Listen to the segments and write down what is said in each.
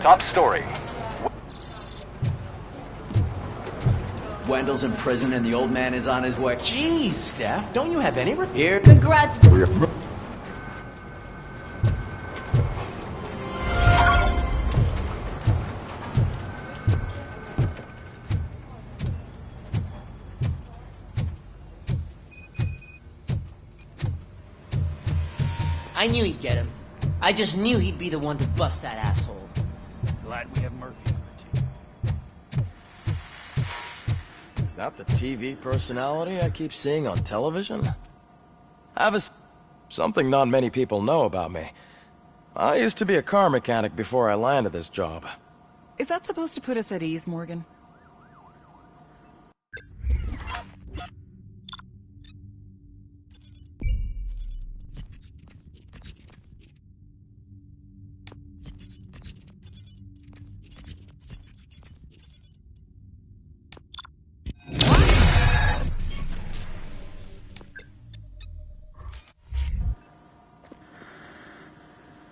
Top story. Wendell's in prison and the old man is on his way. Jeez, Steph, don't you have any Here. Congrats. I knew he'd get him. I just knew he'd be the one to bust that asshole. Glad we have Murphy on the team. Is that the TV personality I keep seeing on television? I have something not many people know about me. I used to be a car mechanic before I landed this job. Is that supposed to put us at ease, Morgan?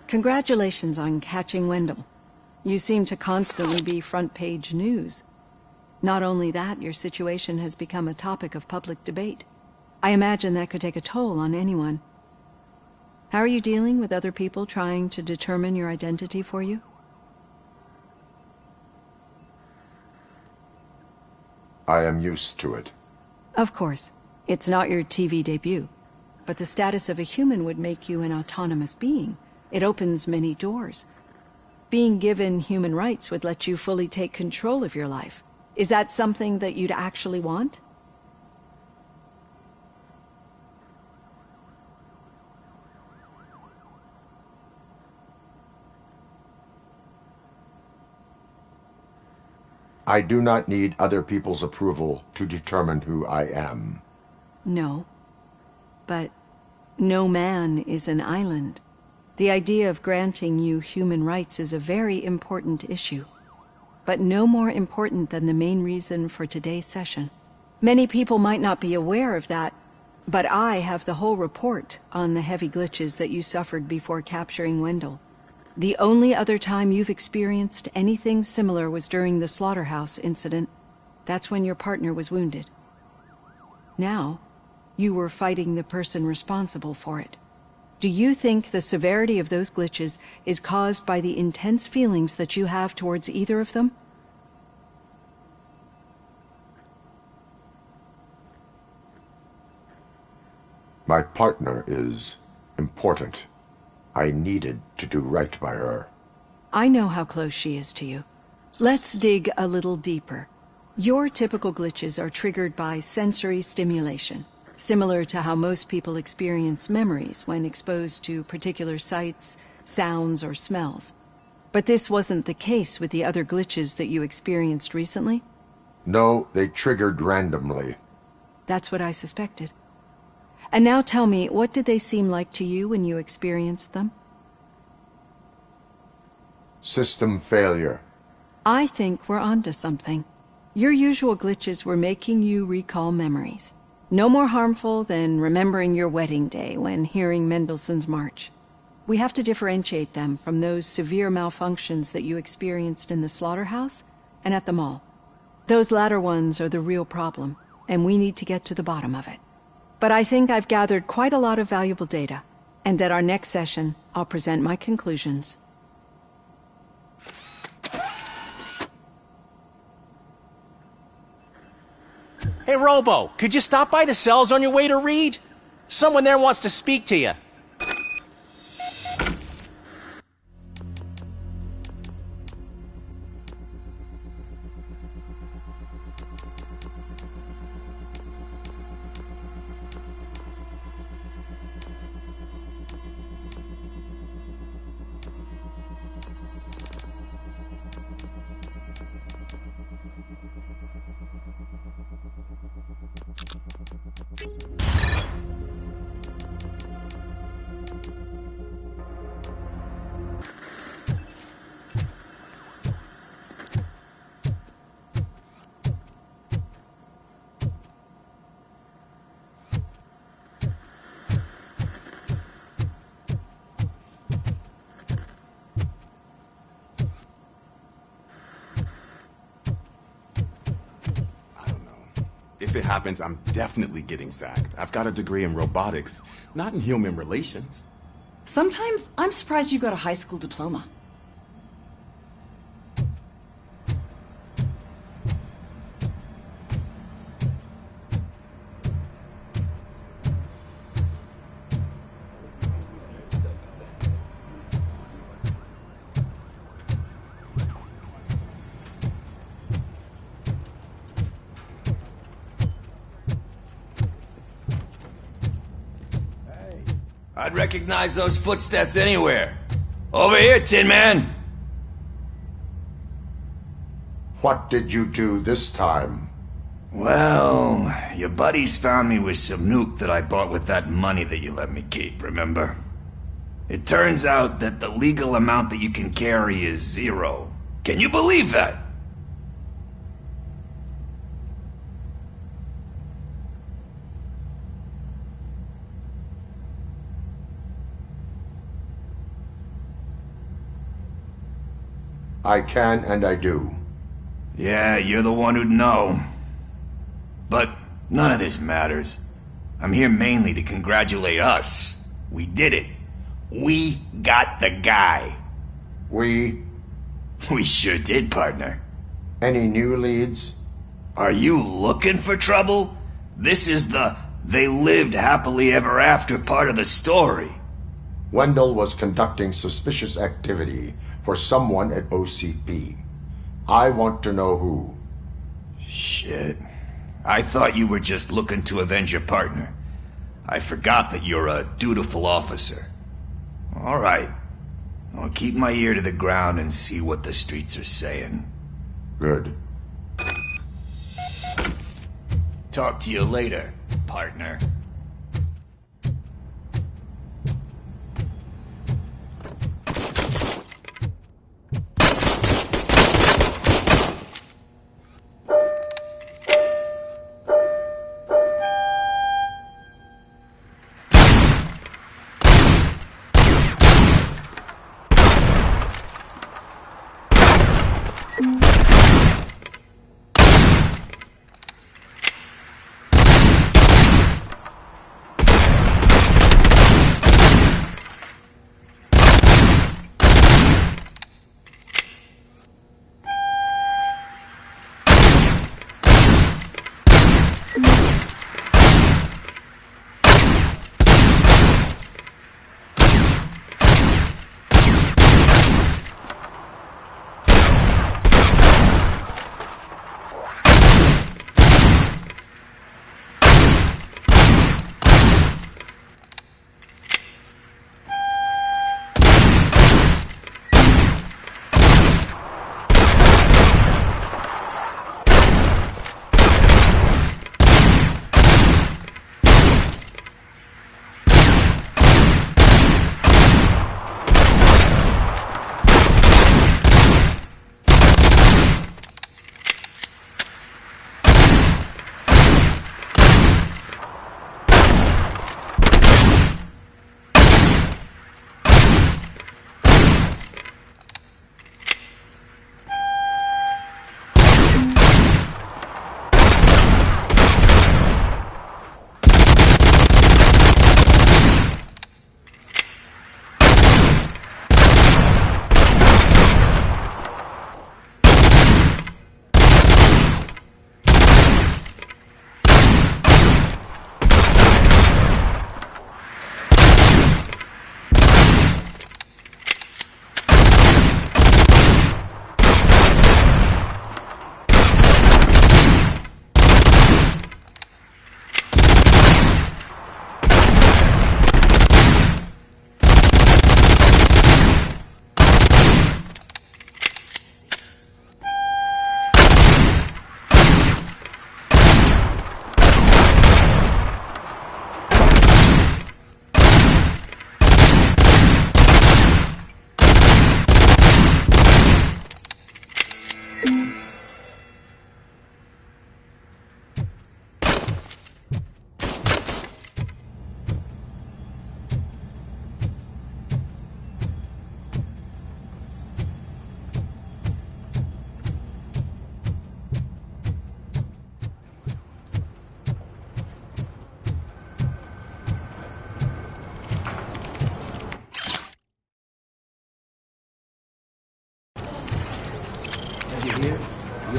Congratulations on catching Wendell. You seem to constantly be front-page news. Not only that, your situation has become a topic of public debate. I imagine that could take a toll on anyone. How are you dealing with other people trying to determine your identity for you? I am used to it. Of course. It's not your TV debut. But the status of a human would make you an autonomous being. It opens many doors. Being given human rights would let you fully take control of your life. Is that something that you'd actually want? I do not need other people's approval to determine who I am. No. But no man is an island. The idea of granting you human rights is a very important issue, but no more important than the main reason for today's session. Many people might not be aware of that, but I have the whole report on the heavy glitches that you suffered before capturing Wendell. The only other time you've experienced anything similar was during the slaughterhouse incident. That's when your partner was wounded. Now, you were fighting the person responsible for it. Do you think the severity of those glitches is caused by the intense feelings that you have towards either of them? My partner is important. I needed to do right by her. I know how close she is to you. Let's dig a little deeper. Your typical glitches are triggered by sensory stimulation, similar to how most people experience memories when exposed to particular sights, sounds, or smells. But this wasn't the case with the other glitches that you experienced recently? No, they triggered randomly. That's what I suspected. And now tell me, what did they seem like to you when you experienced them? System failure. I think we're onto something. Your usual glitches were making you recall memories. No more harmful than remembering your wedding day when hearing Mendelssohn's March. We have to differentiate them from those severe malfunctions that you experienced in the slaughterhouse and at the mall. Those latter ones are the real problem, and we need to get to the bottom of it. But I think I've gathered quite a lot of valuable data, and at our next session, I'll present my conclusions. Hey, Robo, could you stop by the cells on your way to Reed? Someone there wants to speak to you. it happens, I'm definitely getting sacked. I've got a degree in robotics, not in human relations. Sometimes I'm surprised you got a high school diploma. I'd recognize those footsteps anywhere. Over here, Tin Man! What did you do this time? Well, your buddies found me with some nuke that I bought with that money that you let me keep, remember? It turns out that the legal amount that you can carry is 0. Can you believe that? I can and I do. Yeah, you're the one who'd know. But none of this matters. I'm here mainly to congratulate us. We did it. We got the guy. We? We sure did, partner. Any new leads? Are you looking for trouble? This is the they lived happily ever after part of the story. Wendell was conducting suspicious activity for someone at OCP. I want to know who. Shit. I thought you were just looking to avenge your partner. I forgot that you're a dutiful officer. All right. I'll keep my ear to the ground and see what the streets are saying. Good. Talk to you later, partner.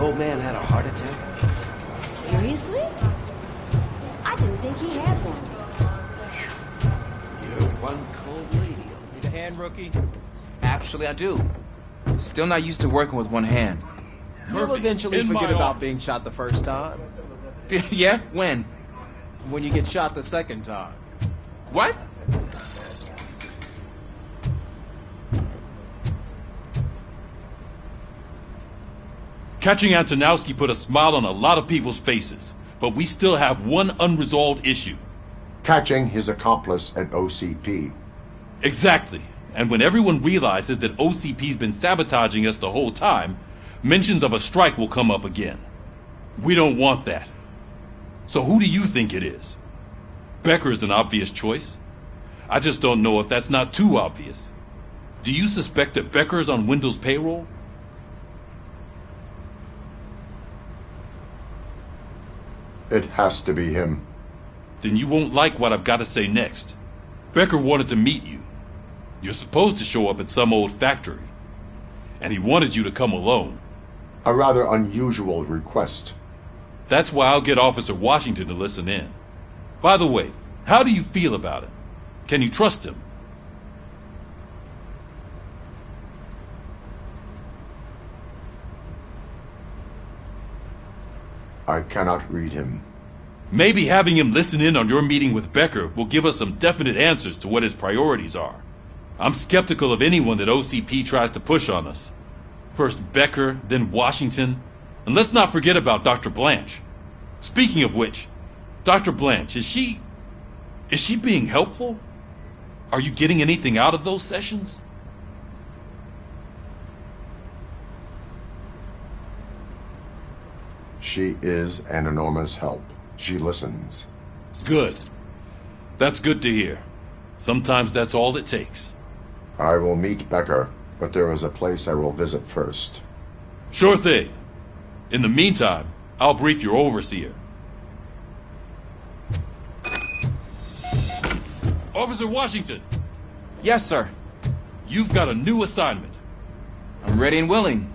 The old man had a heart attack. Seriously? I didn't think he had one. You're one cold lady. Need a hand, rookie? Actually, I do. Still not used to working with one hand. You'll eventually forget about being shot the first time. Yeah? When? When you get shot the second time. What? Catching Antonowski put a smile on a lot of people's faces, but we still have one unresolved issue. Catching his accomplice at OCP. Exactly. And when everyone realizes that OCP's been sabotaging us the whole time, mentions of a strike will come up again. We don't want that. So who do you think it is? Becker is an obvious choice. I just don't know if that's not too obvious. Do you suspect that Becker is on Wendell's payroll? It has to be him. Then you won't like what I've got to say next. Becker wanted to meet you. You're supposed to show up at some old factory. And he wanted you to come alone. A rather unusual request. That's why I'll get Officer Washington to listen in. By the way, how do you feel about him? Can you trust him? I cannot read him. Maybe having him listen in on your meeting with Becker will give us some definite answers to what his priorities are. I'm skeptical of anyone that OCP tries to push on us. First Becker, then Washington, and let's not forget about Dr. Blanche. Speaking of which, Dr. Blanche, is she being helpful? Are you getting anything out of those sessions? She is an enormous help. She listens. Good. That's good to hear. Sometimes that's all it takes. I will meet Becker, but there is a place I will visit first. Sure thing. In the meantime, I'll brief your overseer. Officer Washington! Yes, sir. You've got a new assignment. I'm ready and willing.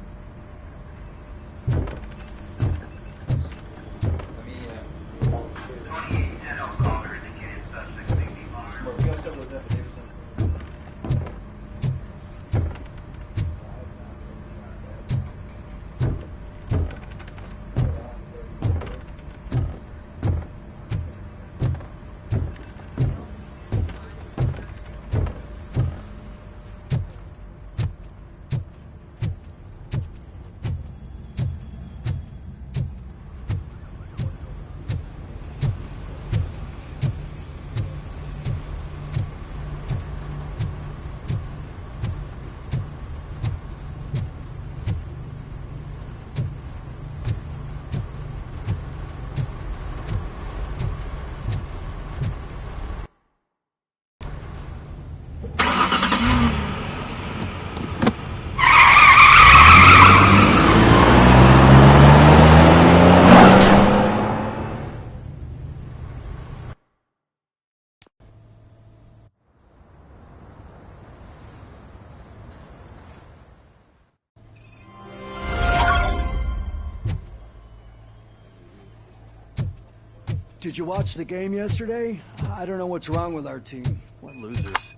Did you watch the game yesterday? I don't know what's wrong with our team. What losers.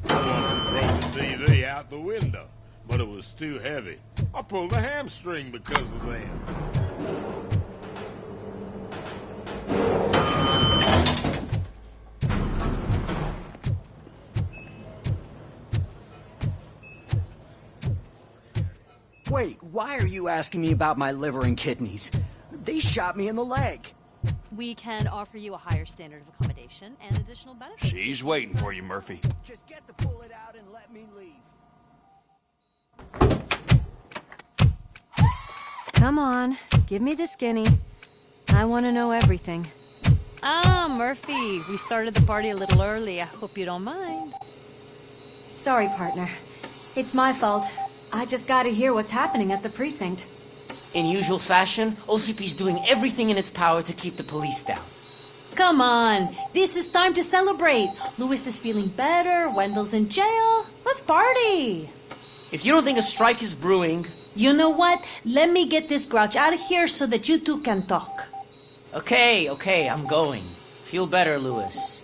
I wanted to throw the TV out the window, but it was too heavy. I pulled a hamstring because of them. Wait, why are you asking me about my liver and kidneys? They shot me in the leg. We can offer you a higher standard of accommodation and additional benefits. She's waiting for you, Murphy. Just get the bullet out and let me leave. Come on, give me the skinny. I want to know everything. Ah, Murphy, we started the party a little early. I hope you don't mind. Sorry, partner. It's my fault. I just gotta hear what's happening at the precinct. In usual fashion, OCP's doing everything in its power to keep the police down. Come on, this is time to celebrate. Louis is feeling better, Wendell's in jail. Let's party. If you don't think a strike is brewing, You know what? Let me get this grouch out of here so that you two can talk. Okay, I'm going. Feel better, Louis.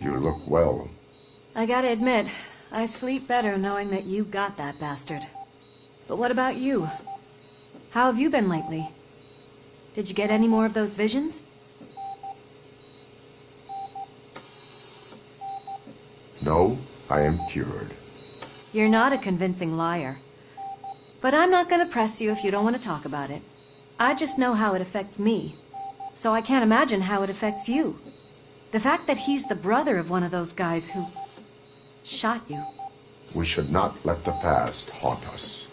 You look well. I gotta admit, I sleep better knowing that you got that bastard. But what about you? How have you been lately? Did you get any more of those visions? No, I am cured. You're not a convincing liar. But I'm not gonna press you if you don't want to talk about it. I just know how it affects me. So I can't imagine how it affects you. The fact that he's the brother of one of those guys who shot you. We should not let the past haunt us.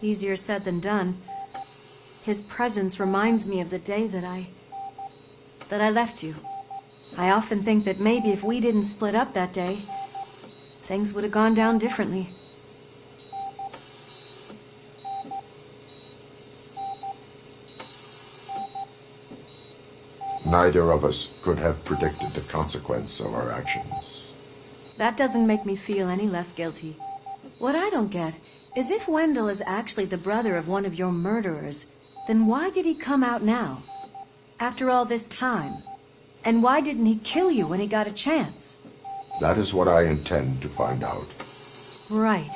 Easier said than done. His presence reminds me of the day that I left you. I often think that maybe if we didn't split up that day, things would have gone down differently. Neither of us could have predicted the consequence of our actions. That doesn't make me feel any less guilty. What I don't get is if Wendell is actually the brother of one of your murderers, then why did he come out now? After all this time? And why didn't he kill you when he got a chance? That is what I intend to find out. Right.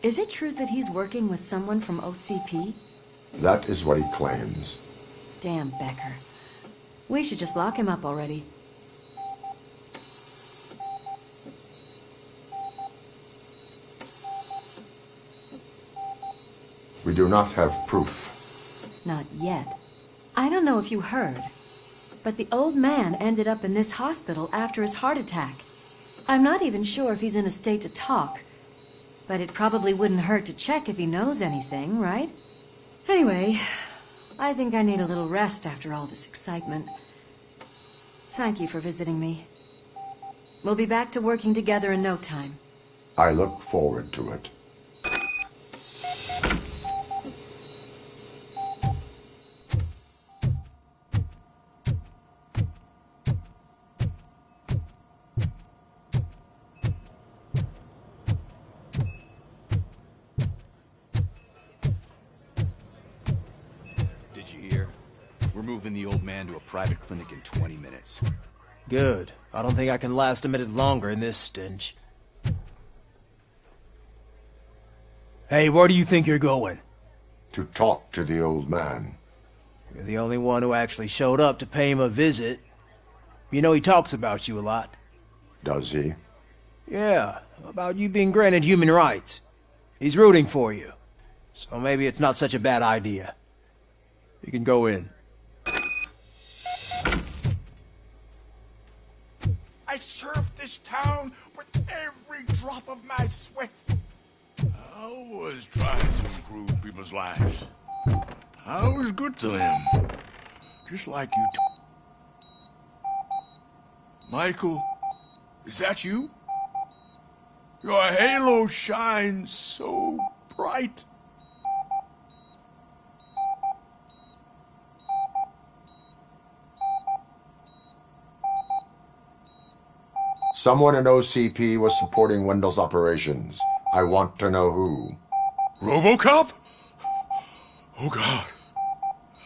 Is it true that he's working with someone from OCP? That is what he claims. Damn Becker. We should just lock him up already. We do not have proof. Not yet. I don't know if you heard, but the old man ended up in this hospital after his heart attack. I'm not even sure if he's in a state to talk, but it probably wouldn't hurt to check if he knows anything, right? Anyway, I think I need a little rest after all this excitement. Thank you for visiting me. We'll be back to working together in no time. I look forward to it. Did you hear? We're moving the old man to a private clinic in 20 minutes. Good. I don't think I can last a minute longer in this stench. Hey, where do you think you're going? To talk to the old man. You're the only one who actually showed up to pay him a visit. You know he talks about you a lot. Does he? Yeah, about you being granted human rights. He's rooting for you. So maybe it's not such a bad idea. You can go in. I served this town with every drop of my sweat. I always tried to improve people's lives. I was good to them. Just like you Michael, is that you? Your halo shines so bright. Someone in OCP was supporting Wendell's operations. I want to know who. Robocop? Oh God.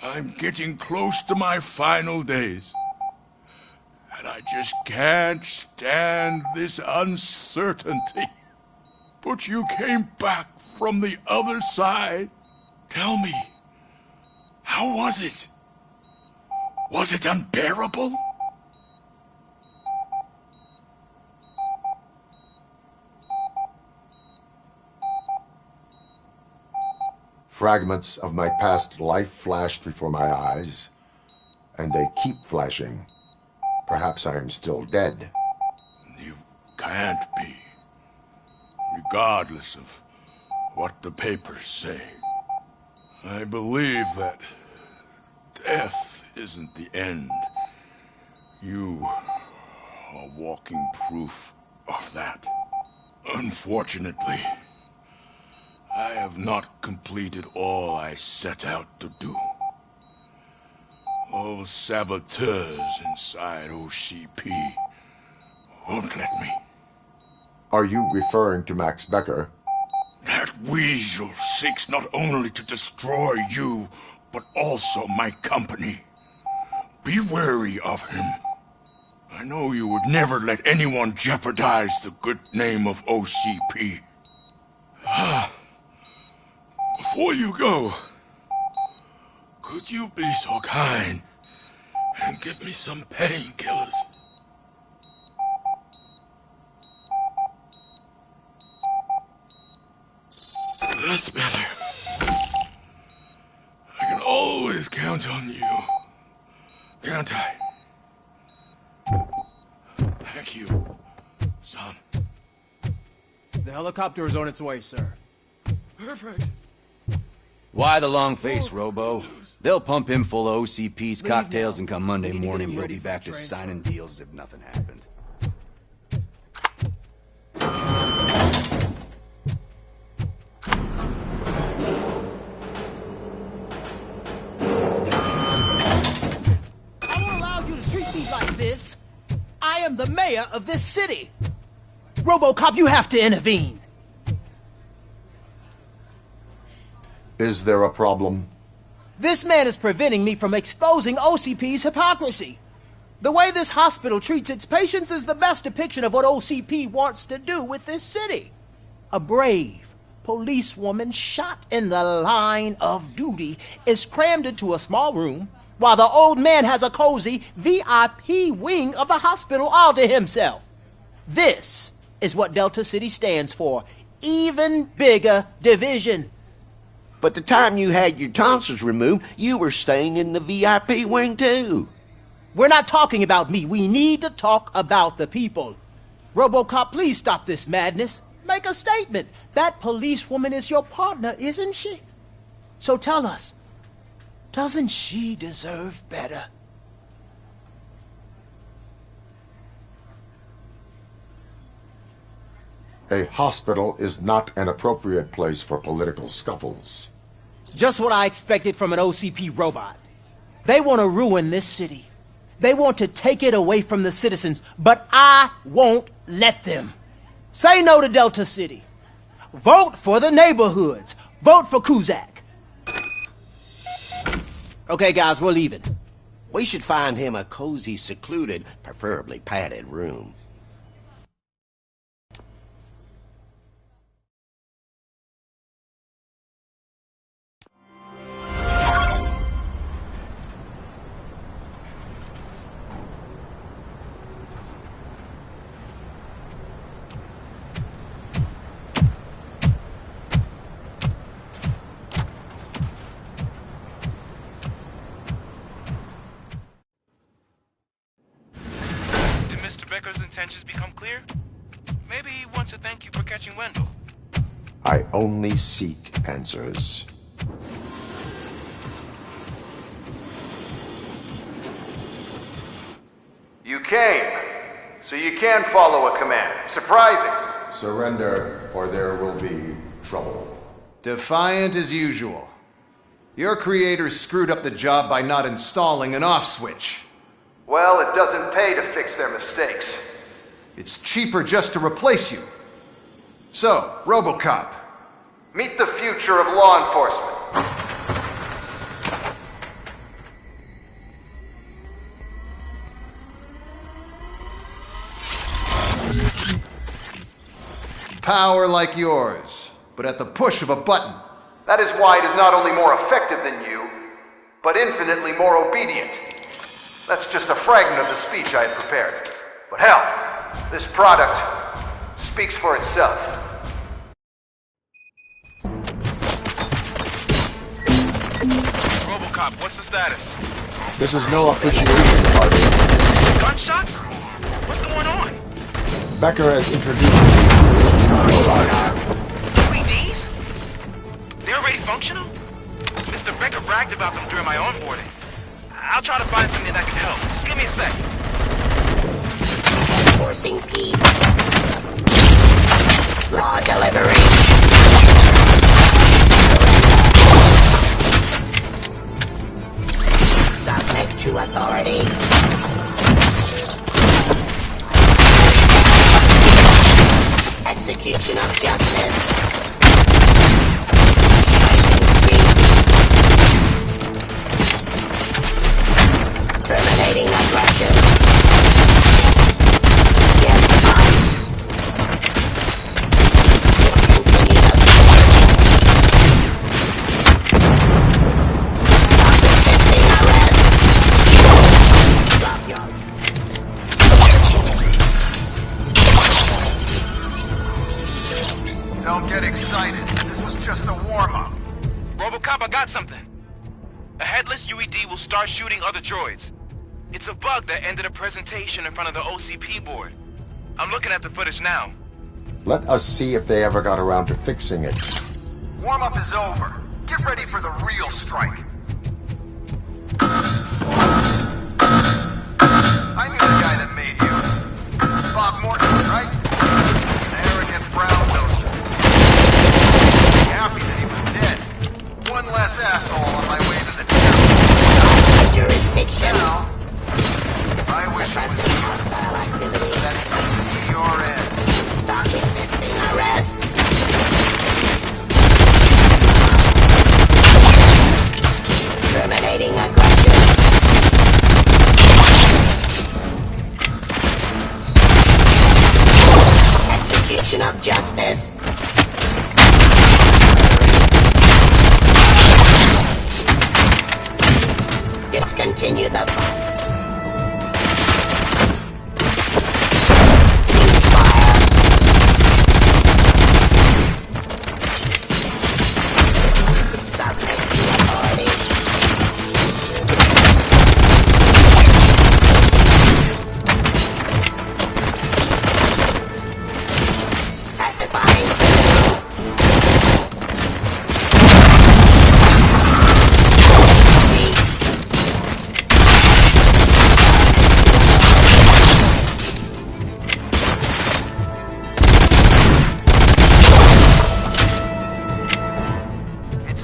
I'm getting close to my final days. And I just can't stand this uncertainty. But you came back from the other side. Tell me, how was it? Was it unbearable? Fragments of my past life flashed before my eyes, and they keep flashing. Perhaps I am still dead. You can't be. Regardless of what the papers say. I believe that death isn't the end. You are walking proof of that. Unfortunately, I have not completed all I set out to do. Those saboteurs inside OCP won't let me. Are you referring to Max Becker? That weasel seeks not only to destroy you, but also my company. Be wary of him. I know you would never let anyone jeopardize the good name of OCP. Before you go, could you be so kind and give me some painkillers? That's better. I can always count on you, can't I? Thank you, son. The helicopter is on its way, sir. Perfect. Why the long face, Robo? They'll pump him full of OCP's cocktails, and come Monday morning he'll be back to signing deals as if nothing happened. I won't allow you to treat me like this. I am the mayor of this city. Robocop, you have to intervene. Is there a problem? This man is preventing me from exposing OCP's hypocrisy. The way this hospital treats its patients is the best depiction of what OCP wants to do with this city. A brave policewoman shot in the line of duty is crammed into a small room, while the old man has a cozy VIP wing of the hospital all to himself. This is what Delta City stands for. Even bigger division. But the time you had your tonsils removed, you were staying in the VIP wing too. We're not talking about me. We need to talk about the people. Robocop, please stop this madness. Make a statement. That policewoman is your partner, isn't she? So tell us, doesn't she deserve better? A hospital is not an appropriate place for political scuffles. Just what I expected from an OCP robot. They want to ruin this city. They want to take it away from the citizens, but I won't let them. Say no to Delta City. Vote for the neighborhoods. Vote for Kuzak. Okay, guys, we're leaving. We should find him a cozy, secluded, preferably padded room. Becker's intentions become clear? Maybe he wants to thank you for catching Wendell. I only seek answers. You came, so you can follow a command. Surprising. Surrender, or there will be trouble. Defiant as usual. Your creators screwed up the job by not installing an off switch. Well, it doesn't pay to fix their mistakes. It's cheaper just to replace you. So, Robocop, meet the future of law enforcement. Power like yours, but at the push of a button. That is why it is not only more effective than you, but infinitely more obedient. That's just a fragment of the speech I had prepared. But hell, this product speaks for itself. Robocop, what's the status? This is no appreciation party. Gunshots? What's going on? Becker has introduced robots. LEDs? They're already functional? Mr. Becker bragged about them during my onboarding. I'll try to find something that can help. Just give me a sec. Forcing peace. Raw delivery. Subject to authority. Execution of justice. Terminating aggression. Don't get excited. This was just a warm-up. Robocop, I got something. A headless UED will start shooting other droids. It's a bug that ended a presentation in front of the OCP board. I'm looking at the footage now. Let us see if they ever got around to fixing it. Warm-up is over. Get ready for the real strike. I knew the guy that made you. Bob Morton, right? An arrogant brown noser. Happy that he was dead. One less asshole on my way to the town. Jurisdiction. Now, I wish it was you that can see your end. Stop resisting arrest. Terminating aggression. Execution of justice. Discontinue the fight.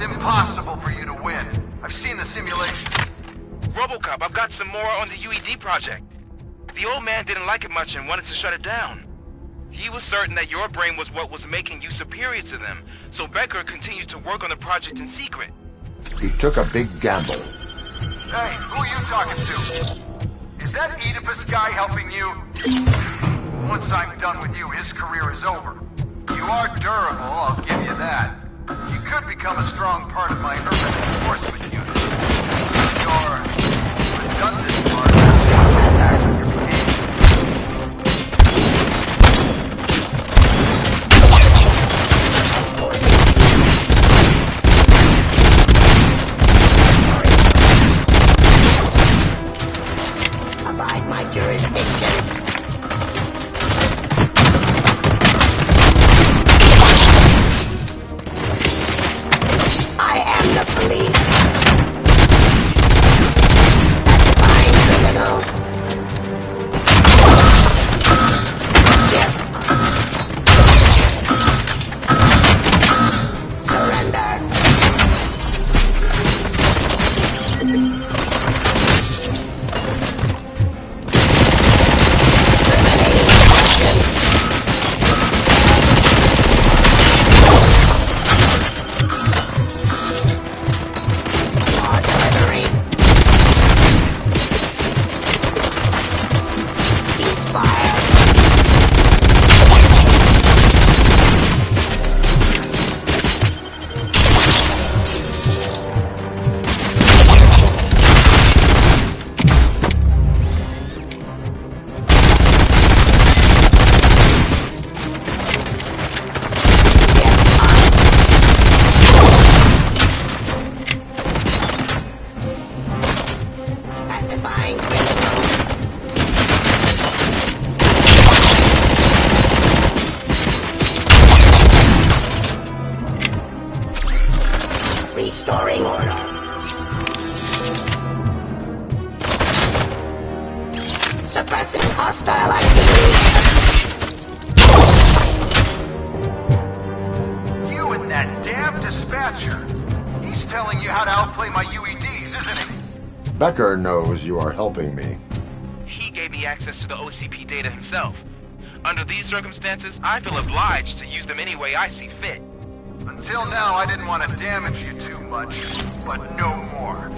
Impossible for you to win. I've seen the simulations. Robocop, I've got some more on the UED project. The old man didn't like it much and wanted to shut it down. He was certain that your brain was what was making you superior to them, so Becker continued to work on the project in secret. He took a big gamble. Hey, who are you talking to? Is that Oedipus guy helping you? Once I'm done with you, his career is over. You are durable, I'll give you that. You could become a strong part of my urban enforcement unit. Your redundant part of your Abide my jurisdiction. I am the police. Classifying criminal. Yep. Surrender. Restoring order. Suppressing hostile activity. You and that damn dispatcher. He's telling you how to outplay my UEDs, isn't he? Becker knows you are helping me. He gave me access to the OCP data himself. Under these circumstances, I feel obliged to use them any way I see fit. Until now, I didn't want to damage you too much, but no more.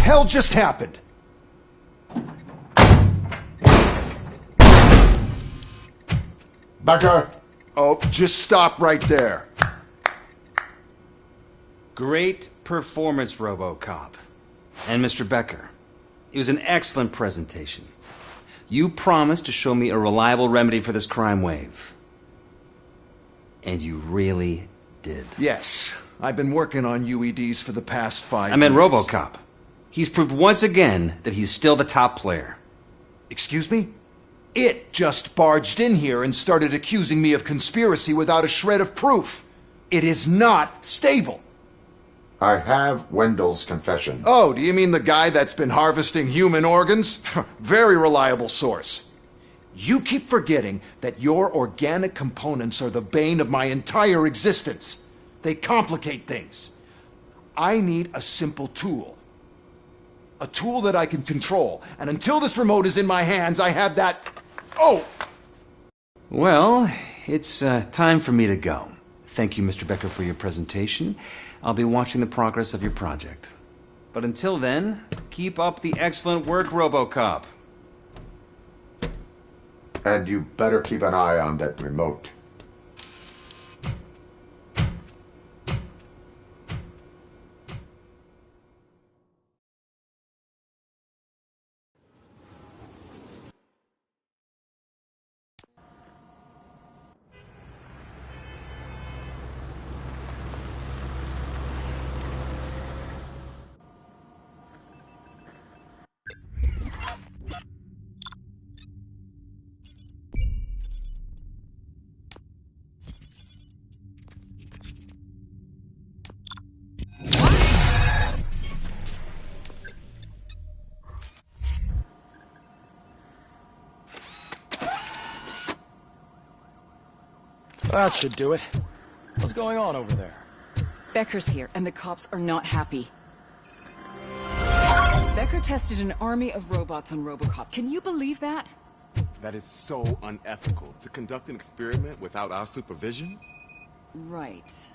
Hell just happened? Becker! Oh, just stop right there. Great performance, Robocop. And Mr. Becker, it was an excellent presentation. You promised to show me a reliable remedy for this crime wave. And you really did. Yes, I've been working on UEDs for the past 5 years. I meant Robocop. He's proved once again that he's still the top player. Excuse me? It just barged in here and started accusing me of conspiracy without a shred of proof. It is not stable. I have Wendell's confession. Oh, do you mean the guy that's been harvesting human organs? Very reliable source. You keep forgetting that your organic components are the bane of my entire existence. They complicate things. I need a simple tool. A tool that I can control. And until this remote is in my hands, I have that... Oh! Well, it's time for me to go. Thank you, Mr. Becker, for your presentation. I'll be watching the progress of your project. But until then, keep up the excellent work, Robocop. And you better keep an eye on that remote. That should do it. What's going on over there? Becker's here, and the cops are not happy. Becker tested an army of robots on Robocop. Can you believe that? That is so unethical. To conduct an experiment without our supervision? Right.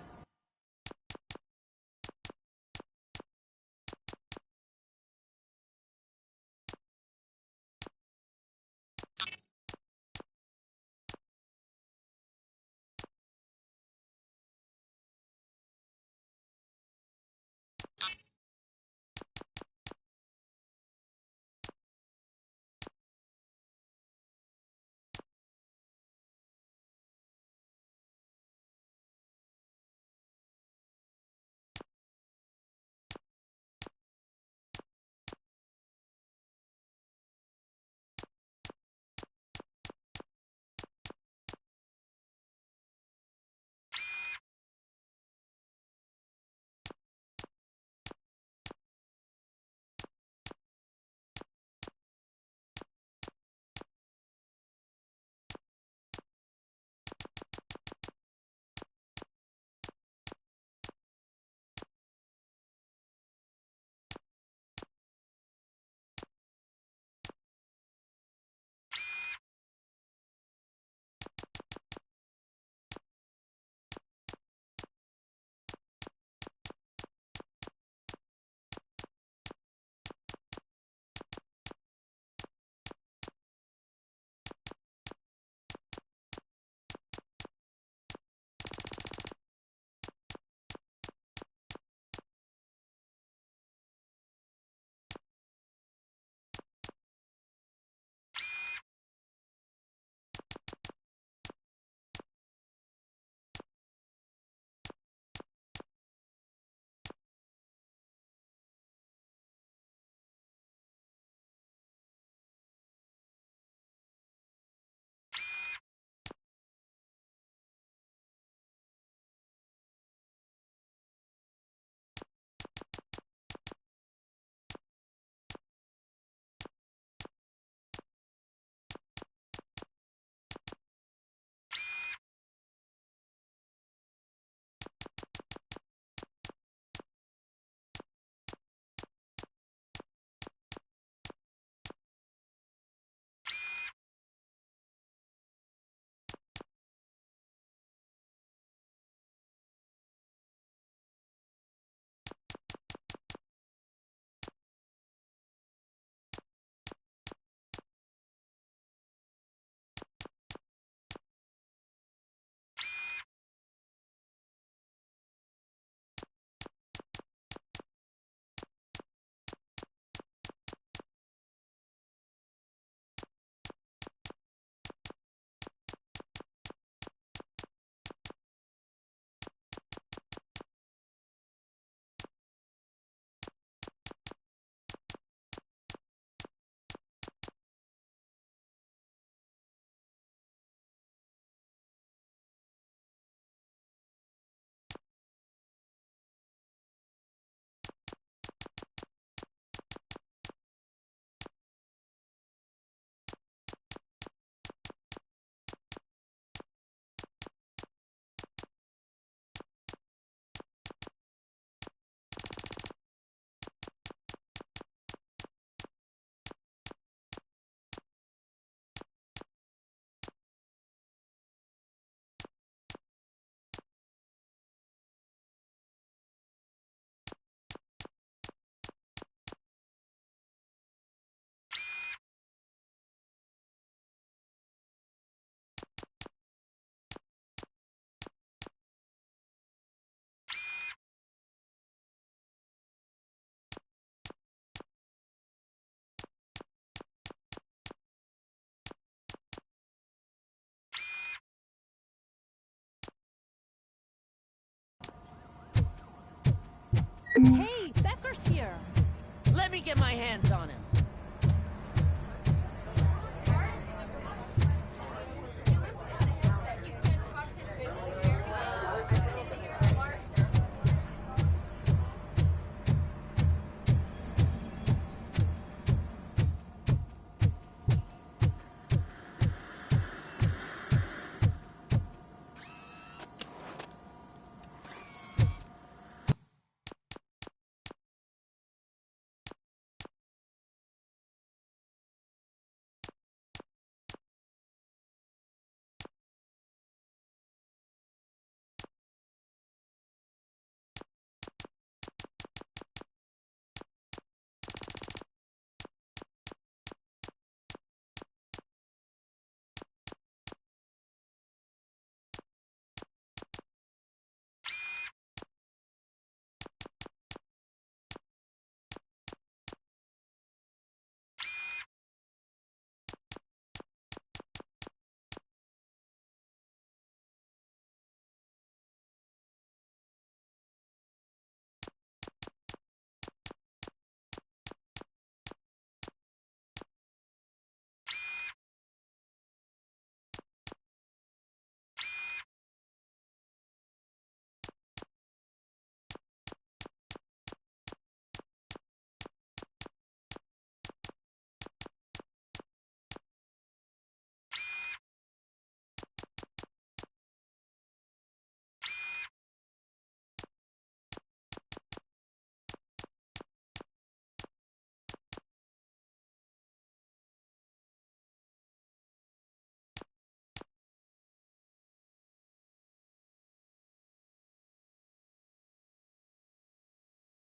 me get my hands on him.